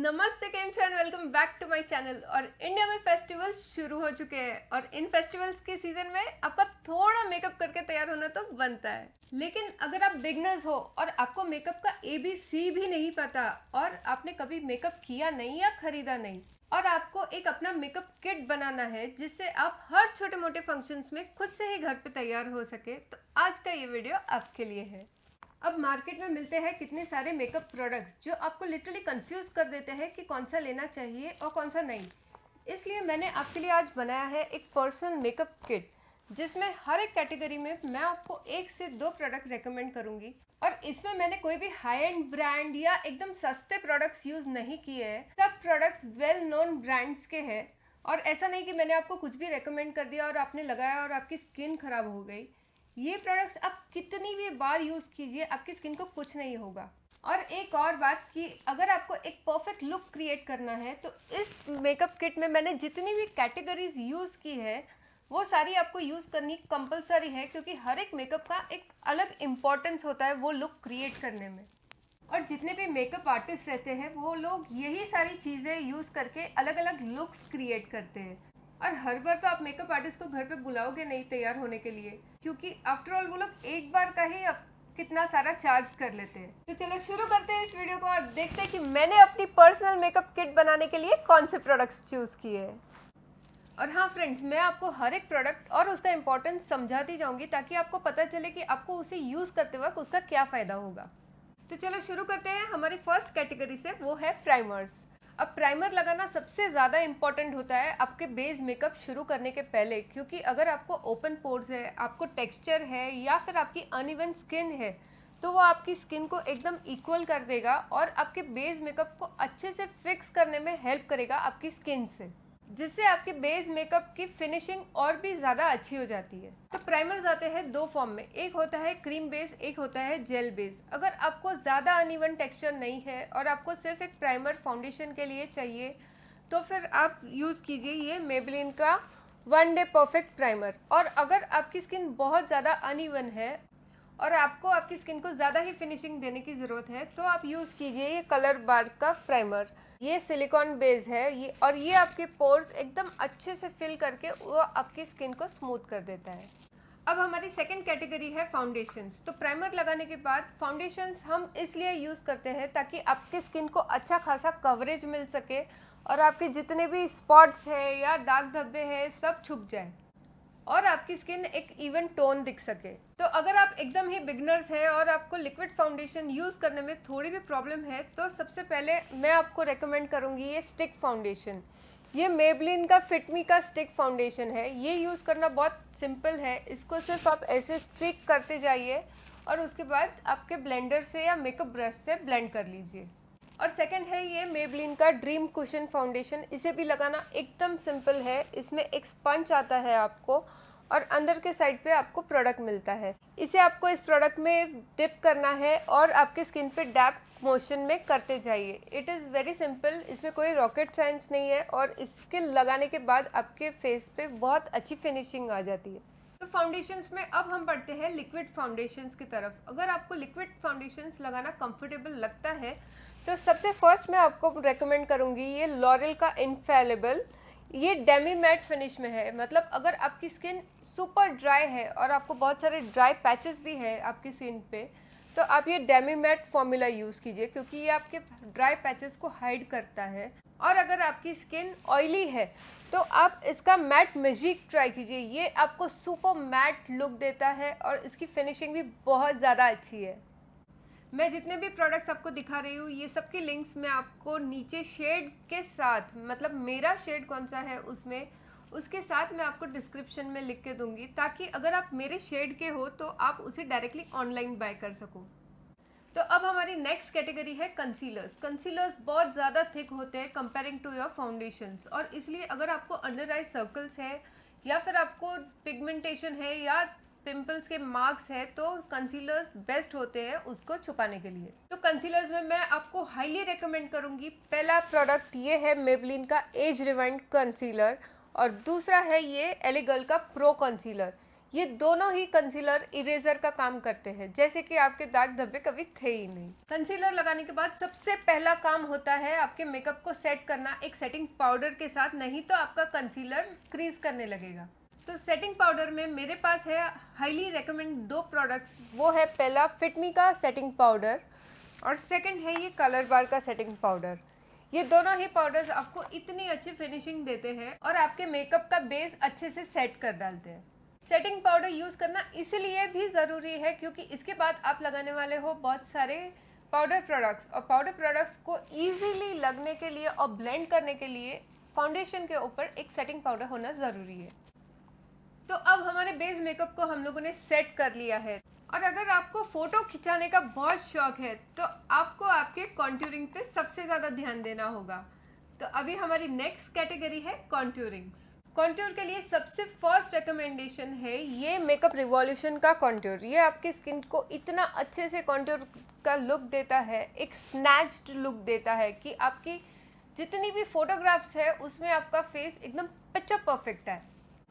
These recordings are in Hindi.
नमस्ते, केम छो and welcome back to my channel. और इंडिया में फेस्टिवल्स शुरू हो चुके हैं और इन फेस्टिवल्स के सीजन में आपका थोड़ा मेकअप करके तैयार होना तो बनता है। लेकिन अगर आप बिगनर्स हो और आपको मेकअप का ABC भी नहीं पता और आपने कभी मेकअप किया नहीं या खरीदा नहीं और आपको एक अपना मेकअप किट बनाना है जिससे आप हर छोटे मोटे फंक्शंस में खुद से ही घर पे तैयार हो सके, तो आज का ये वीडियो आपके लिए है। अब मार्केट में मिलते हैं कितने सारे मेकअप प्रोडक्ट्स जो आपको लिटरली कंफ्यूज कर देते हैं कि कौन सा लेना चाहिए और कौन सा नहीं। इसलिए मैंने आपके लिए आज बनाया है एक पर्सनल मेकअप किट जिसमें हर एक कैटेगरी में मैं आपको 1 से 2 प्रोडक्ट रेकमेंड करूंगी। और इसमें मैंने कोई भी हाई एंड ब्रांड या एकदम सस्ते प्रोडक्ट्स यूज़ नहीं किए हैं। सब प्रोडक्ट्स वेल नोन ब्रांड्स के हैं और ऐसा नहीं कि मैंने आपको कुछ भी रेकमेंड कर दिया और आपने लगाया और आपकी स्किन खराब हो गई। ये प्रोडक्ट्स आप कितनी भी बार यूज़ कीजिए आपकी स्किन को कुछ नहीं होगा। और एक और बात कि अगर आपको एक परफेक्ट लुक क्रिएट करना है तो इस मेकअप किट में मैंने जितनी भी कैटेगरीज यूज़ की है वो सारी आपको यूज़ करनी कंपलसरी है, क्योंकि हर एक मेकअप का एक अलग इम्पोर्टेंस होता है वो लुक क्रिएट करने में। और जितने भी मेकअप आर्टिस्ट रहते हैं वो लोग यही सारी चीज़ें यूज़ करके अलग अलग लुक्स क्रिएट करते हैं। और हर बार तो आप मेकअप आर्टिस्ट को घर पे बुलाओगे नहीं तैयार होने के लिए, क्योंकि आफ्टर ऑल वो लोग एक बार का ही अब कितना सारा चार्ज कर लेते हैं। तो चलो शुरू करते हैं इस वीडियो को और देखते हैं कि मैंने अपनी पर्सनल मेकअप किट बनाने के लिए कौन से प्रोडक्ट्स चूज़ किए हैं। और हाँ फ्रेंड्स, मैं आपको हर एक प्रोडक्ट और उसका इंपॉर्टेंस समझाती जाऊंगी ताकि आपको पता चले कि आपको उसे यूज़ करते वक्त उसका क्या फ़ायदा होगा। तो चलो शुरू करते हैं हमारी फर्स्ट कैटेगरी से, वो है प्राइमर्स। अब प्राइमर लगाना सबसे ज़्यादा इम्पॉर्टेंट होता है आपके बेस मेकअप शुरू करने के पहले, क्योंकि अगर आपको ओपन पोर्स है, आपको टेक्सचर है या फिर आपकी अनइवन स्किन है तो वो आपकी स्किन को एकदम इक्वल कर देगा और आपके बेस मेकअप को अच्छे से फिक्स करने में हेल्प करेगा आपकी स्किन से, जिससे आपके बेस मेकअप की फिनिशिंग और भी ज़्यादा अच्छी हो जाती है। तो प्राइमर्स आते हैं 2 फॉर्म में, एक होता है क्रीम बेस, एक होता है जेल बेस। अगर आपको ज़्यादा अनइवन टेक्सचर नहीं है और आपको सिर्फ एक प्राइमर फाउंडेशन के लिए चाहिए तो फिर आप यूज़ कीजिए ये मेबेलिन का 1 डे परफेक्ट प्राइमर। और अगर आपकी स्किन बहुत ज़्यादा अनइवन है और आपको आपकी स्किन को ज़्यादा ही फिनिशिंग देने की ज़रूरत है तो आप यूज़ कीजिए ये कलर बार का प्राइमर। ये सिलिकॉन बेस है ये, और ये आपके पोर्स एकदम अच्छे से फिल करके वो आपकी स्किन को स्मूथ कर देता है। अब हमारी सेकंड कैटेगरी है फाउंडेशंस। तो प्राइमर लगाने के बाद फाउंडेशंस हम इसलिए यूज़ करते हैं ताकि आपके स्किन को अच्छा खासा कवरेज मिल सके और आपके जितने भी स्पॉट्स है या दाग धब्बे हैं सब छुप जाए और आपकी स्किन एक इवन टोन दिख सके। तो अगर आप एकदम ही बिगनर्स हैं और आपको लिक्विड फाउंडेशन यूज़ करने में थोड़ी भी प्रॉब्लम है तो सबसे पहले मैं आपको रेकमेंड करूँगी ये स्टिक फाउंडेशन। ये मेबेलिन का फिट मी का स्टिक फाउंडेशन है। ये यूज़ करना बहुत सिंपल है। इसको सिर्फ आप ऐसे स्ट्रिक करते जाइए और उसके बाद आपके ब्लेंडर से या मेकअप ब्रश से ब्लेंड कर लीजिए। और सेकंड है ये मेबेलिन का ड्रीम कुशन फाउंडेशन। इसे भी लगाना एकदम सिंपल है। इसमें एक स्पंज आता है आपको और अंदर के साइड पे आपको प्रोडक्ट मिलता है। इसे आपको इस प्रोडक्ट में डिप करना है और आपके स्किन पे डैप मोशन में करते जाइए। इट इज़ वेरी सिंपल, इसमें कोई रॉकेट साइंस नहीं है और इसके लगाने के बाद आपके फेस पे बहुत अच्छी फिनिशिंग आ जाती है। तो फाउंडेशंस में अब हम बढ़ते हैं लिक्विड फाउंडेशंस की तरफ। अगर आपको लिक्विड फाउंडेशंस लगाना कंफर्टेबल लगता है तो सबसे फर्स्ट मैं आपको रेकमेंड करूँगी ये लॉरियल का इनफैलेबल। ये डेमी मैट फिनिश में है। मतलब अगर आपकी स्किन सुपर ड्राई है और आपको बहुत सारे ड्राई पैचेस भी है आपकी स्किन पे तो आप ये डेमी मैट फॉर्मूला यूज़ कीजिए, क्योंकि ये आपके ड्राई पैचेस को हाइड करता है। और अगर आपकी स्किन ऑयली है तो आप इसका मैट मैजिक ट्राई कीजिए। ये आपको सुपर मैट लुक देता है और इसकी फिनिशिंग भी बहुत ज़्यादा अच्छी है। मैं जितने भी प्रोडक्ट्स आपको दिखा रही हूँ ये सब की लिंक्स मैं आपको नीचे शेड के साथ, मतलब मेरा शेड कौन सा है उसमें उसके साथ मैं आपको डिस्क्रिप्शन में लिख के दूंगी, ताकि अगर आप मेरे शेड के हो तो आप उसे डायरेक्टली ऑनलाइन बाय कर सको। तो अब हमारी नेक्स्ट कैटेगरी है कंसीलर्स। कंसीलर्स बहुत ज़्यादा थिक होते हैं कंपेयरिंग टू योर फाउंडेशंस, और इसलिए अगर आपको अंडर आई सर्कल्स है या फिर आपको पिगमेंटेशन है या पिंपल्स के मार्क्स है तो कंसीलर्स बेस्ट होते हैं उसको छुपाने के लिए। तो कंसीलर्स में मैं आपको हाईली रेकमेंड करूंगी, पहला प्रोडक्ट ये है मेबेलिन का एज रिवाइंड कंसीलर और दूसरा है ये एलेगल का प्रो कंसीलर। ये दोनों ही कंसीलर इरेजर का काम करते हैं, जैसे कि आपके दाग धब्बे कभी थे ही नहीं। कंसीलर लगाने के बाद सबसे पहला काम होता है आपके मेकअप को सेट करना एक सेटिंग पाउडर के साथ, नहीं तो आपका कंसीलर क्रीज करने लगेगा। तो सेटिंग पाउडर में मेरे पास है हाईली रेकमेंड 2 प्रोडक्ट्स। वो है पहला फिटमी का सेटिंग पाउडर और सेकंड है ये कलर बार का सेटिंग पाउडर। ये दोनों ही पाउडर्स आपको इतनी अच्छी फिनिशिंग देते हैं और आपके मेकअप का बेस अच्छे से सेट कर डालते हैं। सेटिंग पाउडर यूज़ करना इसलिए भी ज़रूरी है क्योंकि इसके बाद आप लगाने वाले हो बहुत सारे पाउडर प्रोडक्ट्स, और पाउडर प्रोडक्ट्स को ईजीली लगने के लिए और ब्लेंड करने के लिए फाउंडेशन के ऊपर एक सेटिंग पाउडर होना ज़रूरी है। तो अब हमारे बेस मेकअप को हम लोगों ने सेट कर लिया है, और अगर आपको फोटो खिंचाने का बहुत शौक है तो आपको आपके कॉन्टूरिंग पे सबसे ज़्यादा ध्यान देना होगा। तो अभी हमारी नेक्स्ट कैटेगरी है कॉन्टूरिंग्स। कॉन्टूर के लिए सबसे फर्स्ट रिकमेंडेशन है ये मेकअप रिवॉल्यूशन का कॉन्टूर। ये आपकी स्किन को इतना अच्छे से कॉन्टूर का लुक देता है, एक स्नैच्ड लुक देता है कि आपकी जितनी भी फोटोग्राफ्स है उसमें आपका फेस एकदम पिक्चर परफेक्ट है।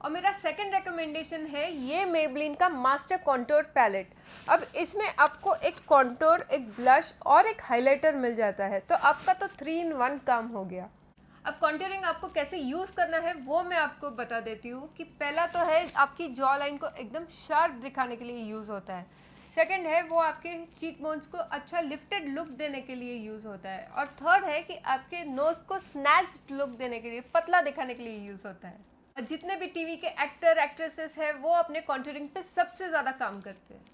और मेरा सेकंड रिकमेंडेशन है ये मेबलिन का मास्टर कॉन्टूर पैलेट। अब इसमें आपको एक कॉन्टूर, एक ब्लश और एक हाइलाइटर मिल जाता है, तो आपका तो 3 in 1 काम हो गया। अब कॉन्टूरिंग आपको कैसे यूज़ करना है वो मैं आपको बता देती हूँ कि पहला तो है आपकी जॉ लाइन को एकदम शार्प दिखाने के लिए यूज़ होता है। सेकंड है वो आपके चीक बोन्स को अच्छा लिफ्टेड लुक देने के लिए यूज़ होता है। और थर्ड है कि आपके नोज़ को स्नैच्ड लुक देने के लिए, पतला दिखाने के लिए यूज़ होता है। और जितने भी टीवी के एक्टर एक्ट्रेसेस हैं वो अपने कॉन्टूरिंग पे सबसे ज़्यादा काम करते हैं।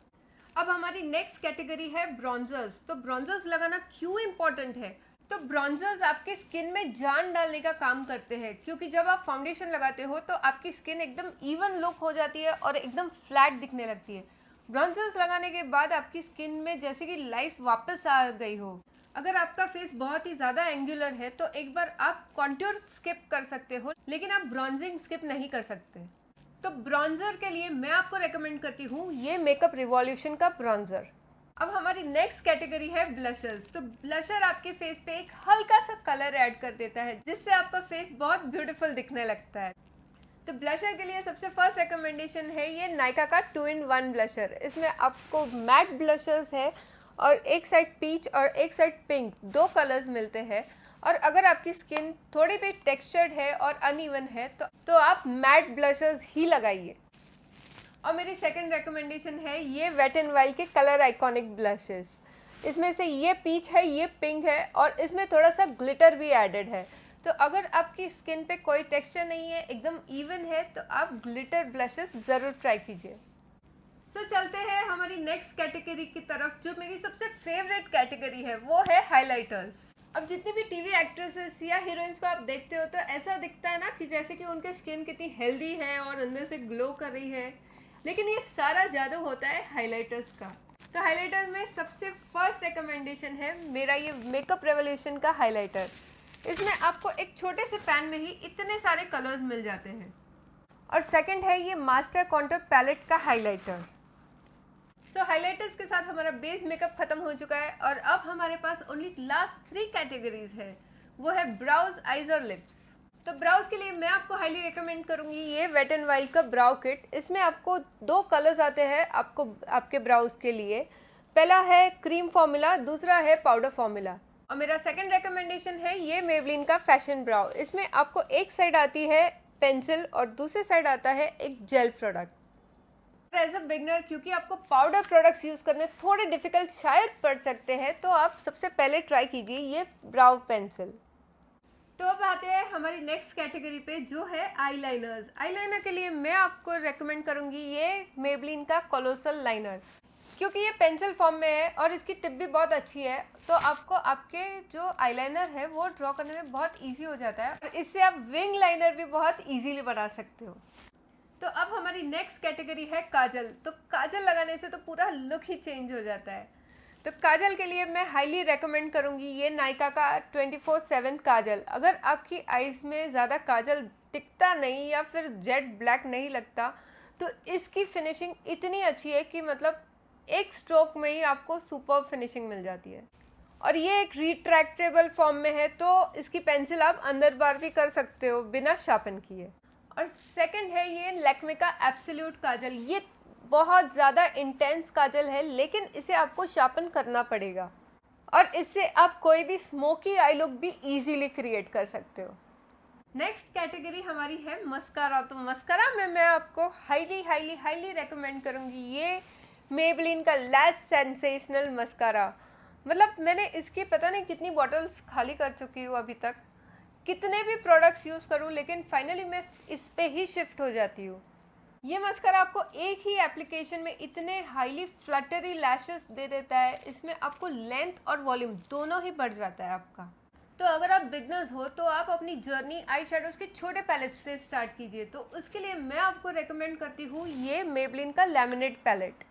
अब हमारी नेक्स्ट कैटेगरी है ब्रॉन्जर्स। तो ब्रॉन्जर्स लगाना क्यों इम्पोर्टेंट है? तो ब्रॉन्जर्स आपके स्किन में जान डालने का काम करते हैं, क्योंकि जब आप फाउंडेशन लगाते हो तो आपकी स्किन एकदम इवन लुक हो जाती है और एकदम फ्लैट दिखने लगती है। ब्रॉन्जर्स लगाने के बाद आपकी स्किन में जैसे कि लाइफ वापस आ गई हो। अगर आपका फेस बहुत ही ज़्यादा एंगुलर है तो एक बार आप कॉन्टूर स्किप कर सकते हो, लेकिन आप ब्रॉन्जिंग स्किप नहीं कर सकते। तो ब्रॉन्जर के लिए मैं आपको रेकमेंड करती हूँ ये मेकअप रिवॉल्यूशन का ब्रॉन्जर। अब हमारी नेक्स्ट कैटेगरी है ब्लशर्स। तो ब्लशर आपके फेस पे एक हल्का सा कलर ऐड कर देता है, जिससे आपका फेस बहुत ब्यूटीफुल दिखने लगता है। तो ब्लशर के लिए सबसे फर्स्ट रिकमेंडेशन है ये नायका का 2 in 1 ब्लशर। इसमें आपको मैट ब्लशर्स है और एक साइड पीच और एक साइड पिंक, 2 कलर्स मिलते हैं। और अगर आपकी स्किन थोड़ी भी टेक्सचर्ड है और अनइवन है तो आप मैट ब्लशर्स ही लगाइए। और मेरी सेकंड रिकमेंडेशन है ये वेट एंड वाइल्ड के कलर आइकॉनिक ब्लशेस। इसमें से ये पीच है, ये पिंक है और इसमें थोड़ा सा ग्लिटर भी एडेड है। तो अगर आपकी स्किन पे कोई टेक्सचर नहीं है, एकदम इवन है, तो आप ग्लिटर ब्लशेस ज़रूर ट्राई कीजिए। सो चलते हैं हमारी नेक्स्ट कैटेगरी की तरफ, जो मेरी सबसे फेवरेट कैटेगरी है, वो है हाइलाइटर्स। अब जितनी भी टीवी एक्ट्रेसेस या हीरोइंस को आप देखते हो तो ऐसा दिखता है ना कि जैसे कि उनकी स्किन कितनी हेल्दी है और अंदर से ग्लो कर रही है, लेकिन ये सारा जादू होता है हाइलाइटर्स का। तो हाइलाइटर में सबसे फर्स्ट रिकमेंडेशन है मेरा ये मेकअप रेवोल्यूशन का हाइलाइटर। इसमें आपको एक छोटे से पैन में ही इतने सारे कलर्स मिल जाते हैं। और सेकंड है ये मास्टर कॉन्टूर पैलेट का हाइलाइटर। सो हाइलाइटर्स के साथ हमारा बेस मेकअप खत्म हो चुका है और अब हमारे पास ओनली लास्ट 3 कैटेगरीज है, वो है ब्राउज, आईज और लिप्स। तो ब्राउज के लिए मैं आपको हाईली रिकमेंड करूंगी ये वेट एंड वाइल्ड का ब्राउ किट। इसमें आपको 2 कलर्स आते हैं आपको आपके ब्राउज के लिए। पहला है क्रीम फॉर्मूला, दूसरा है पाउडर फॉर्मूला। और मेरा सेकंड रिकमेंडेशन है ये मेबलिन का फैशन ब्राउ। इसमें आपको एक साइड आती है पेंसिल और दूसरी साइड आता है एक gel product. As a beginner, क्योंकि आपको पाउडर प्रोडक्ट्स यूज़ करने थोड़े डिफ़िकल्ट शायद पड़ सकते हैं, तो आप सबसे पहले ट्राई कीजिए ये ब्राउ पेंसिल। तो अब आते हैं हमारी नेक्स्ट कैटेगरी पे, जो है आईलाइनर्स। आईलाइनर के लिए मैं आपको रेकमेंड करूँगी ये मेबलिन का कोलोसल लाइनर, क्योंकि ये पेंसिल फॉर्म में है और इसकी टिप भी बहुत अच्छी है, तो आपको आपके जो आईलाइनर है वो ड्रॉ करने में बहुत ईजी हो जाता है। और इससे आप विंग लाइनर भी बहुत ईजीली बना सकते हो। तो अब हमारी नेक्स्ट कैटेगरी है काजल। तो काजल लगाने से तो पूरा लुक ही चेंज हो जाता है। तो काजल के लिए मैं हाईली रेकमेंड करूँगी ये नायका का 24/7 काजल। अगर आपकी आईज़ में ज़्यादा काजल टिकता नहीं या फिर जेट ब्लैक नहीं लगता, तो इसकी फिनिशिंग इतनी अच्छी है कि मतलब एक स्ट्रोक में ही आपको सुपर फिनिशिंग मिल जाती है। और ये एक रिट्रैक्टेबल फॉर्म में है, तो इसकी पेंसिल आप अंदर बार भी कर सकते हो बिना शार्पन किए। और सेकंड है ये लैक्मे का एब्सोल्यूट काजल। ये बहुत ज़्यादा इंटेंस काजल है, लेकिन इसे आपको शार्पन करना पड़ेगा और इससे आप कोई भी स्मोकी आई लुक भी इजीली क्रिएट कर सकते हो। नेक्स्ट कैटेगरी हमारी है मस्कारा। तो मस्कारा में मैं आपको हाईली हाईली हाईली रेकमेंड करूँगी ये मेबलिन का लैश सेंसेशनल मस्कारा। मतलब मैंने इसकी पता नहीं कितनी बॉटल्स खाली कर चुकी हूँ अभी तक, कितने भी प्रोडक्ट्स यूज़ करूँ, लेकिन फाइनली मैं इस पे ही शिफ्ट हो जाती हूँ। ये मस्कारा आपको एक ही एप्लीकेशन में इतने हाईली फ्लटरी लैशेस दे देता है, इसमें आपको लेंथ और वॉल्यूम दोनों ही बढ़ जाता है आपका। तो अगर आप बिगनर्स हो तो आप अपनी जर्नी आई शेडोज़ के छोटे पैलेट से स्टार्ट कीजिए। तो उसके लिए मैं आपको रेकमेंड करती हूँ ये मेबलिन का लैमिनेट पैलेट।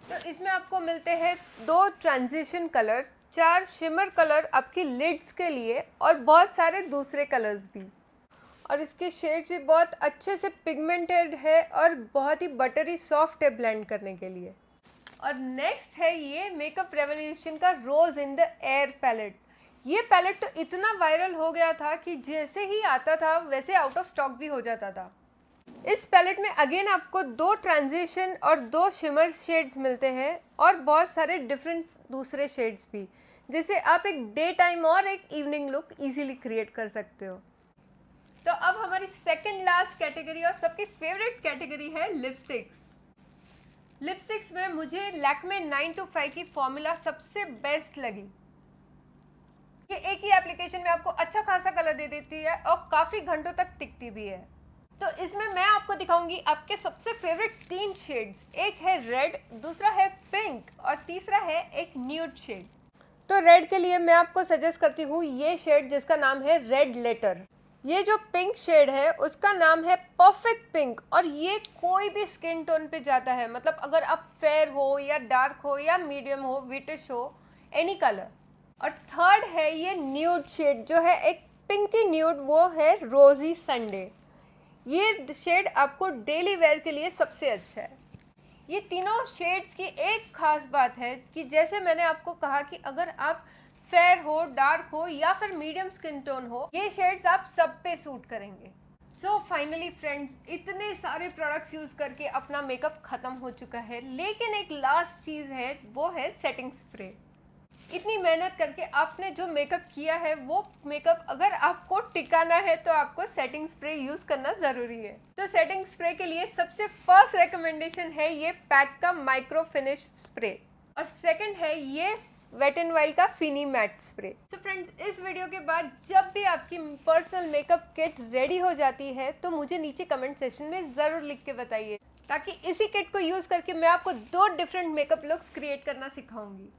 तो इसमें आपको मिलते हैं 2 ट्रांजिशन कलर, 4 शिमर कलर आपकी लिड्स के लिए और बहुत सारे दूसरे कलर्स भी। और इसके शेड्स भी बहुत अच्छे से पिगमेंटेड है और बहुत ही बटरी सॉफ्ट है ब्लेंड करने के लिए। और नेक्स्ट है ये मेकअप रेवोल्यूशन का रोज इन द एयर पैलेट। ये पैलेट तो इतना वायरल हो गया था कि जैसे ही आता था वैसे आउट ऑफ स्टॉक भी हो जाता था। इस पैलेट में अगेन आपको 2 ट्रांजिशन और 2 शिमर शेड्स मिलते हैं और बहुत सारे डिफरेंट दूसरे शेड्स भी, जिससे आप एक डे टाइम और एक इवनिंग लुक इजीली क्रिएट कर सकते हो। तो अब हमारी सेकंड लास्ट कैटेगरी और सबकी फेवरेट कैटेगरी है लिपस्टिक्स। लिपस्टिक्स में मुझे लैक्मे 925 की फॉर्मूला सबसे बेस्ट लगी। ये एक ही एप्लीकेशन में आपको अच्छा खासा कलर दे देती है और काफ़ी घंटों तक टिकती भी है। तो इसमें मैं आपको दिखाऊंगी आपके सबसे फेवरेट 3 शेड्स। एक है रेड, दूसरा है पिंक और तीसरा है एक न्यूड शेड। तो रेड के लिए मैं आपको सजेस्ट करती हूँ ये शेड जिसका नाम है रेड लेटर। ये जो पिंक शेड है उसका नाम है परफेक्ट पिंक और ये कोई भी स्किन टोन पे जाता है। मतलब अगर आप फेयर हो या डार्क हो या मीडियम हो, विटिश हो, एनी कलर। और थर्ड है ये न्यूड शेड जो है एक पिंकी न्यूड, वो है रोजी संडे। ये शेड आपको डेली वेयर के लिए सबसे अच्छा है। ये तीनों शेड्स की एक खास बात है कि जैसे मैंने आपको कहा कि अगर आप फेयर हो, डार्क हो या फिर मीडियम स्किन टोन हो, ये शेड्स आप सब पे सूट करेंगे। सो फाइनली फ्रेंड्स, इतने सारे प्रोडक्ट्स यूज़ करके अपना मेकअप ख़त्म हो चुका है, लेकिन एक लास्ट चीज़ है, वो है सेटिंग स्प्रे। इतनी मेहनत करके आपने जो मेकअप किया है वो मेकअप अगर आपको टिकाना है तो आपको सेटिंग स्प्रे यूज़ करना ज़रूरी है। तो सेटिंग स्प्रे के लिए सबसे फर्स्ट रिकमेंडेशन है ये पैक का माइक्रो फिनिश स्प्रे और सेकंड है ये वेट एंड वाइल्ड का फिनी मैट स्प्रे। तो फ्रेंड्स, इस वीडियो के बाद जब भी आपकी पर्सनल मेकअप किट रेडी हो जाती है तो मुझे नीचे कमेंट सेक्शन में ज़रूर लिख के बताइए, ताकि इसी किट को यूज़ करके मैं आपको 2 डिफरेंट मेकअप लुक्स क्रिएट करना सिखाऊंगी।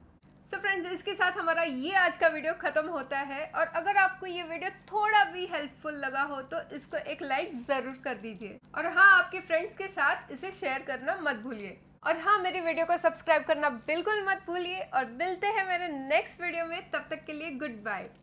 सो फ्रेंड्स, इसके साथ हमारा ये आज का वीडियो ख़त्म होता है और अगर आपको ये वीडियो थोड़ा भी हेल्पफुल लगा हो तो इसको एक लाइक ज़रूर कर दीजिए और हाँ, आपके फ्रेंड्स के साथ इसे शेयर करना मत भूलिए। और हाँ, मेरी वीडियो को सब्सक्राइब करना बिल्कुल मत भूलिए और मिलते हैं मेरे नेक्स्ट वीडियो में। तब तक के लिए गुड बाय।